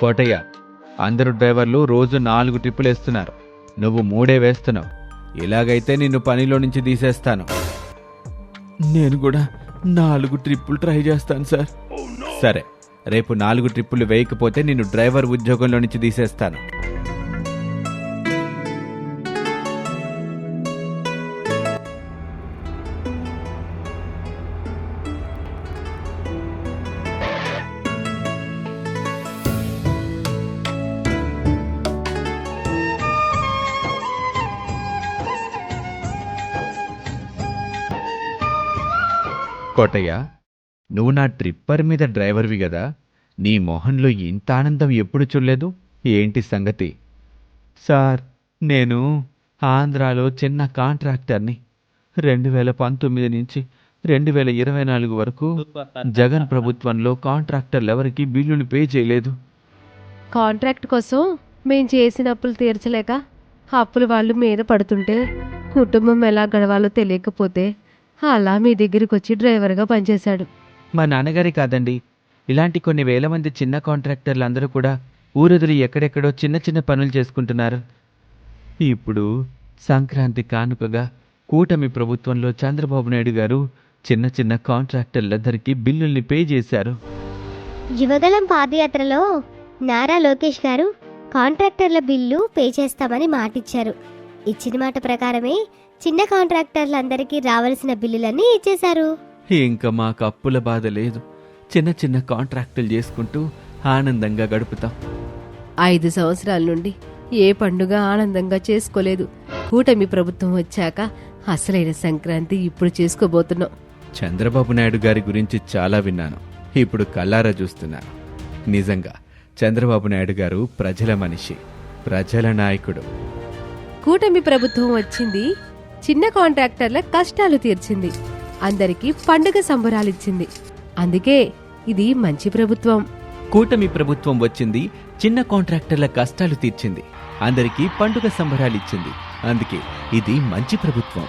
కోటయ్య, అందరు డ్రైవర్లు రోజు 4 ట్రిప్పులు వేస్తున్నారు, నువ్వు 3 వేస్తున్నావు. ఇలాగైతే నిన్ను పనిలో నుంచి తీసేస్తాను. నేను కూడా 4 ట్రిప్పులు ట్రై చేస్తాను సార్. సరే, రేపు 4 ట్రిప్పులు వేయకపోతే నిన్ను డ్రైవర్ ఉద్యోగంలో నుంచి తీసేస్తాను. కోటయ్య, నువ్వు నా ట్రిప్పర్ మీద డ్రైవర్వి కదా, నీ మొహంలో ఇంత ఆనందం ఎప్పుడు చూడలేదు. ఏంటి సంగతి? సార్, నేను ఆంధ్రాలో చిన్న కాంట్రాక్టర్ని. 2019 నుంచి 2024 వరకు జగన్ ప్రభుత్వంలో కాంట్రాక్టర్లు ఎవరికి బిల్లులు పే చేయలేదు. కాంట్రాక్ట్ కోసం మేం చేసిన అప్పులు తీర్చలేక అప్పులు వాళ్ళు మీద పడుతుంటే కుటుంబం ఎలా గడవాలో తెలియకపోతే అలా మీ దగ్గరికి వచ్చి డ్రైవర్గా పనిచేశాడు. మా నాన్నగారి కాదండి, ఇలాంటి కొన్ని వేల మంది చిన్న కాంట్రాక్టర్లు అందరూ కూడా ఊరొదిలి ఎక్కడెక్కడో చిన్న చిన్న పనులు చేసుకుంటున్నారు. ఇప్పుడు సంక్రాంతి కానుకగా కూటమి ప్రభుత్వంలో చంద్రబాబు నాయుడు గారు చిన్న చిన్న కాంట్రాక్టర్లందరికీ బిల్లుల్ని పే చేశారు. యువగలం పాదయాత్రలో నారా లోకేష్ గారు కాంట్రాక్టర్ల బిల్లు పే చేస్తామని మాటిచ్చారు. ఇచ్చిన మాట ప్రకారమే చిన్న కాంట్రాక్టర్లందరికీ రావాల్సిన బిల్లులన్నీ ఇచ్చేశారు. ఇంకా మాకు అప్పుల బాధ లేదు. చిన్న చిన్న కాంట్రాక్టులు చేసుకుంటూ ఆనందంగా గడుపుతాం. 5 సంవత్సరాల నుండి ఏ పండుగ ఆనందంగా చేసుకోలేదు. కూటమి ప్రభుత్వం వచ్చాక అసలైన సంక్రాంతి ఇప్పుడు చేసుకోబోతున్నాం. చంద్రబాబు నాయుడు గారి గురించి చాలా విన్నాను, ఇప్పుడు కళ్ళారా చూస్తున్నాను. నిజంగా చంద్రబాబు నాయుడు గారు ప్రజల మనిషి, ప్రజల నాయకుడు. కూటమి ప్రభుత్వం వచ్చింది, చిన్న కాంట్రాక్టర్ల కష్టాలు తీర్చింది, అందరికీ పండుగ సంబరాలిచ్చింది. అందుకే ఇది మంచి ప్రభుత్వం. కూటమి ప్రభుత్వం వచ్చింది, చిన్న కాంట్రాక్టర్ల కష్టాలు తీర్చింది, అందరికీ పండుగ సంబరాలిచ్చింది. అందుకే ఇది మంచి ప్రభుత్వం.